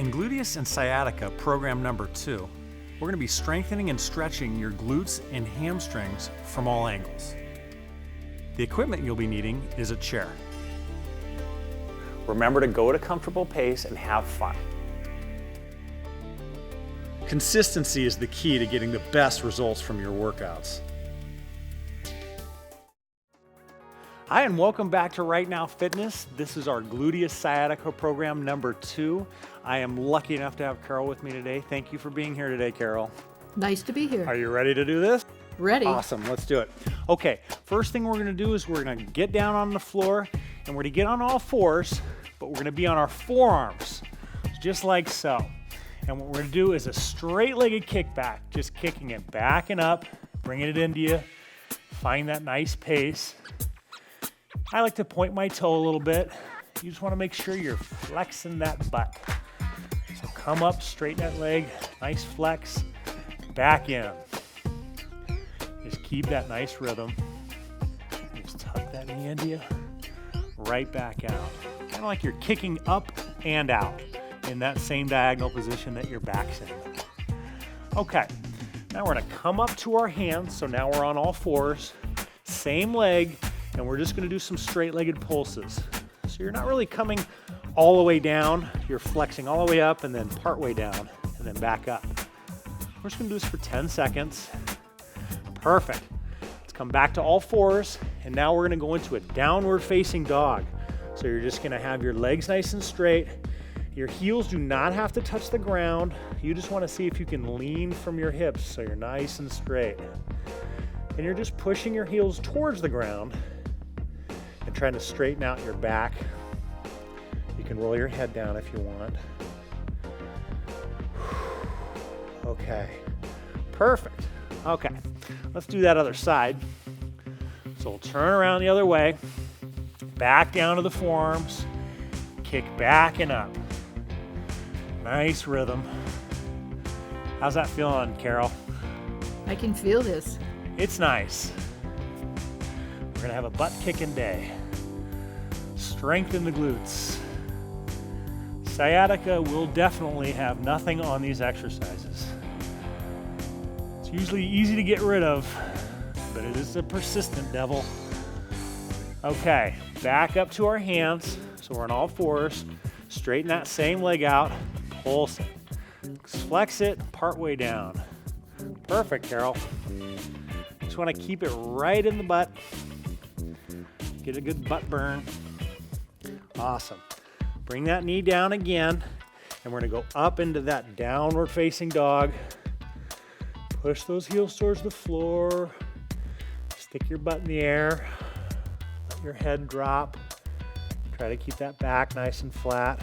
In Gluteus and Sciatica program number 2, we're going to be strengthening and stretching your glutes and hamstrings from all angles. The equipment you'll be needing is a chair. Remember to go at a comfortable pace and have fun. Consistency is the key to getting the best results from your workouts. Hi, and welcome back to Wright Now Fitness. This is our Gluteus Sciatica program number 2. I am lucky enough to have Carol with me today. Thank you for being here today, Carol. Nice to be here. Are you ready to do this? Ready. Awesome, let's do it. Okay, first thing we're gonna do is we're gonna get down on the floor and we're gonna get on all fours, but we're gonna be on our forearms, just like so. And what we're gonna do is a straight-legged kickback, just kicking it back and up, bringing it into you, find that nice pace. I like to point my toe a little bit. You just wanna make sure you're flexing that butt. So come up, straighten that leg, nice flex, back in. Just keep that nice rhythm. Just tuck that knee into you, right back out. Kind of like you're kicking up and out in that same diagonal position that your back's in. Okay, now we're gonna come up to our hands. So now we're on all fours, same leg, and we're just gonna do some straight-legged pulses. So you're not really coming all the way down, you're flexing all the way up and then part way down and then back up. We're just gonna do this for 10 seconds. Perfect. Let's come back to all fours, and now we're gonna go into a downward facing dog. So you're just gonna have your legs nice and straight. Your heels do not have to touch the ground. You just wanna see if you can lean from your hips so you're nice and straight. And you're just pushing your heels towards the ground and trying to straighten out your back. You can roll your head down if you want. Okay, perfect. Okay, let's do that other side. So we'll turn around the other way, back down to the forearms, kick back and up. Nice rhythm. How's that feeling, Carol? I can feel this. It's nice. We're gonna have a butt kicking day. Strengthen the glutes. Sciatica will definitely have nothing on these exercises. It's usually easy to get rid of, but it is a persistent devil. Okay, back up to our hands. So we're on all fours. Straighten that same leg out, pulse it. Flex it, part way down. Perfect, Carol. Just wanna keep it right in the butt. Get a good butt burn. Awesome. Bring that knee down again, and we're gonna go up into that downward facing dog. Push those heels towards the floor. Stick your butt in the air. Let your head drop. Try to keep that back nice and flat.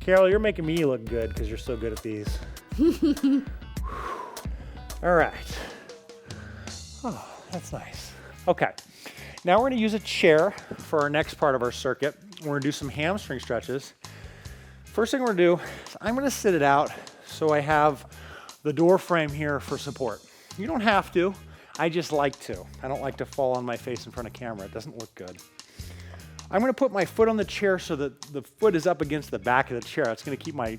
Carol, you're making me look good because you're so good at these. All right. Oh, that's nice. Okay. Now we're gonna use a chair for our next part of our circuit. We're gonna do some hamstring stretches. First thing we're gonna do is I'm gonna sit it out so I have the door frame here for support. You don't have to, I just like to. I don't like to fall on my face in front of camera, it doesn't look good. I'm gonna put my foot on the chair so that the foot is up against the back of the chair. That's gonna keep my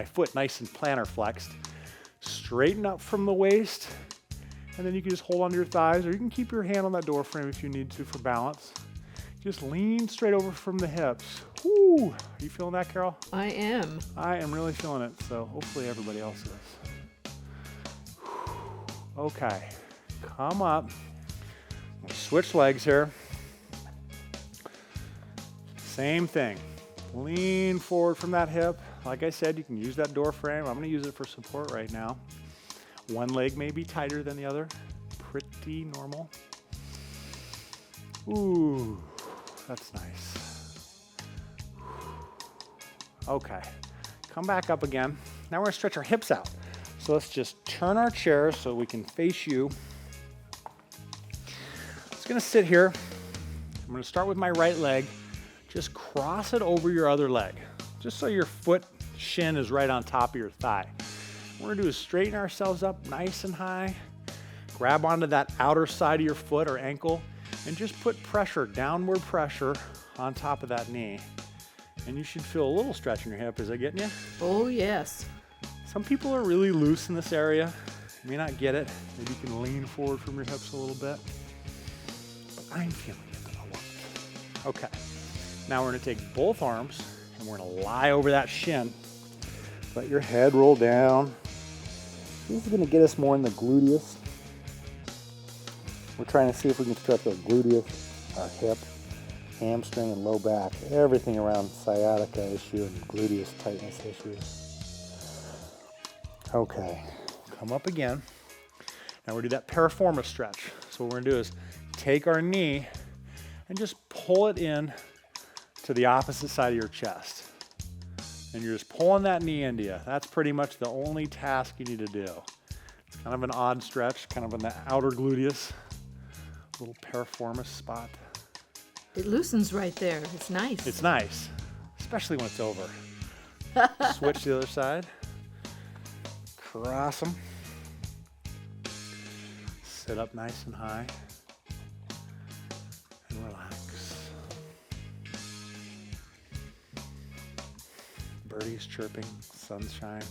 foot nice and plantar flexed. Straighten up from the waist, and then you can just hold onto your thighs, or you can keep your hand on that door frame if you need to for balance. Just lean straight over from the hips. Woo! Are you feeling that, Carol? I am. I am really feeling it, so hopefully everybody else is. Okay, come up. We'll switch legs here. Same thing. Lean forward from that hip. Like I said, you can use that door frame. I'm gonna use it for support right now. One leg may be tighter than the other. Pretty normal. Ooh, that's nice. Okay, come back up again. Now we're gonna stretch our hips out. So let's just turn our chair so we can face you. Just gonna sit here. I'm gonna start with my right leg. Just cross it over your other leg, just so your foot shin is right on top of your thigh. What we're gonna do is straighten ourselves up nice and high, grab onto that outer side of your foot or ankle, and just put pressure, downward pressure on top of that knee. And you should feel a little stretch in your hip. Is that getting you? Oh, yes. Some people are really loose in this area. You may not get it. Maybe you can lean forward from your hips a little bit. But I'm feeling it a lot. Okay. Now we're going to take both arms and we're going to lie over that shin. Let your head roll down. This is going to get us more in the gluteus. We're trying to see if we can stretch our gluteus, our hip, hamstring, and low back. Everything around sciatica issue and gluteus tightness issues. Okay, come up again. Now we're going to do that piriformis stretch. So what we're going to do is take our knee and just pull it in to the opposite side of your chest. And you're just pulling that knee into you. That's pretty much the only task you need to do. It's kind of an odd stretch, kind of in the outer gluteus, little piriformis spot. It loosens right there. It's nice. It's nice, especially when it's over. Switch to the other side. Cross them. Sit up nice and high. And relax. Birdies chirping, sunshine.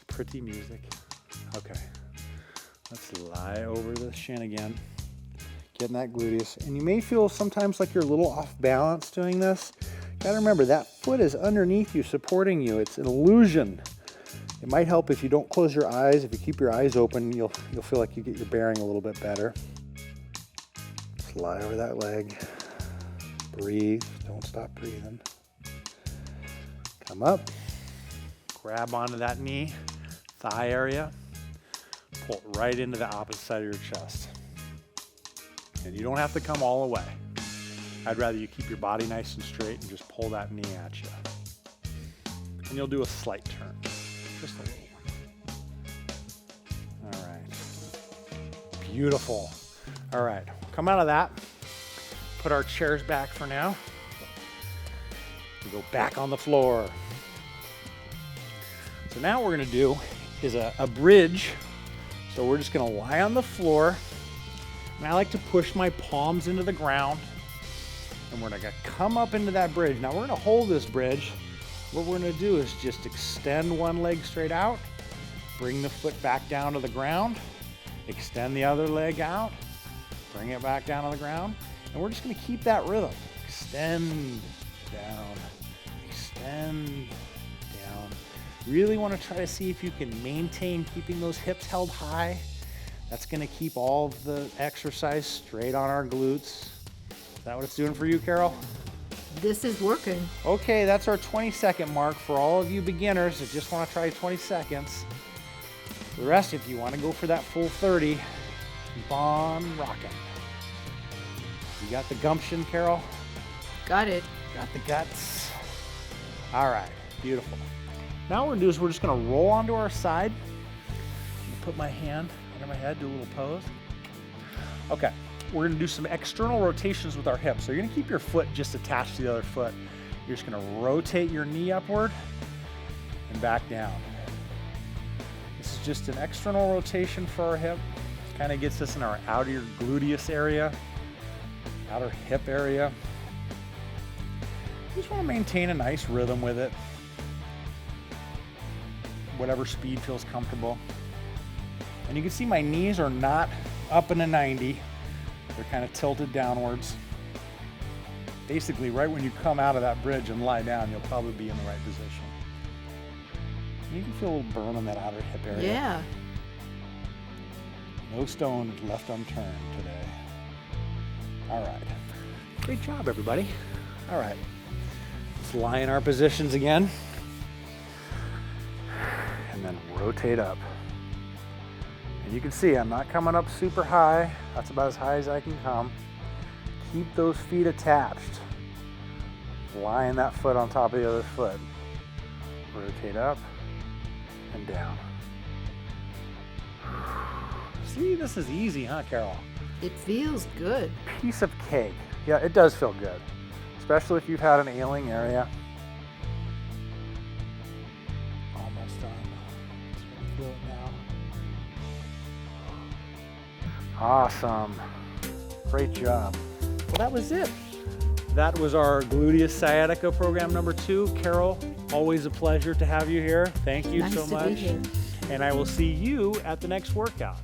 Pretty music. Okay. Let's lie over the shin again. Getting that gluteus. And you may feel sometimes like you're a little off balance doing this. Gotta remember, that foot is underneath you, supporting you. It's an illusion. It might help if you don't close your eyes. If you keep your eyes open, you'll feel like you get your bearing a little bit better. Just lie over that leg. Breathe. Don't stop breathing. Come up. Grab onto that knee, thigh area. Pull it right into the opposite side of your chest. And you don't have to come all the way. I'd rather you keep your body nice and straight and just pull that knee at you. And you'll do a slight turn, just a little one. All right, beautiful. All right, come out of that. Put our chairs back for now. We go back on the floor. So now what we're gonna do is a bridge. So we're just gonna lie on the floor. And I like to push my palms into the ground. And we're gonna come up into that bridge. Now we're gonna hold this bridge. What we're gonna do is just extend one leg straight out, bring the foot back down to the ground, extend the other leg out, bring it back down to the ground, and we're just gonna keep that rhythm. Extend, down, extend, down. Really wanna try to see if you can maintain keeping those hips held high. That's gonna keep all of the exercise straight on our glutes. Is that what it's doing for you, Carol? This is working. Okay, that's our 20-second mark for all of you beginners that just want to try 20 seconds. The rest, if you want to go for that full 30, keep on rocking. You got the gumption, Carol? Got it. Got the guts? All right, beautiful. Now what we're gonna do is we're just gonna roll onto our side. I'm gonna put my hand under my head, do a little pose. Okay. We're gonna do some external rotations with our hips. So you're gonna keep your foot just attached to the other foot. You're just gonna rotate your knee upward and back down. This is just an external rotation for our hip. Kind of gets us in our outer gluteus area, outer hip area. You just wanna maintain a nice rhythm with it. Whatever speed feels comfortable. And you can see my knees are not up in a 90. They're kind of tilted downwards. Basically, right when you come out of that bridge and lie down, you'll probably be in the right position. You can feel a little burn on that outer hip area. Yeah. No stone left unturned today. All right. Great job, everybody. All right. Let's lie in our positions again. And then rotate up. And you can see I'm not coming up super high. That's about as high as I can come. Keep those feet attached. Lying that foot on top of the other foot. Rotate up and down. See, this is easy, huh, Carol? It feels good. Piece of cake. Yeah, it does feel good, especially if you've had an ailing area. Almost done. Just gonna feel it now. Awesome. Great job. Well, that was it. That was our gluteus sciatica program number 2. Carol, always a pleasure to have you here. Thank you Nice so to much. be here. And I will see you at the next workout.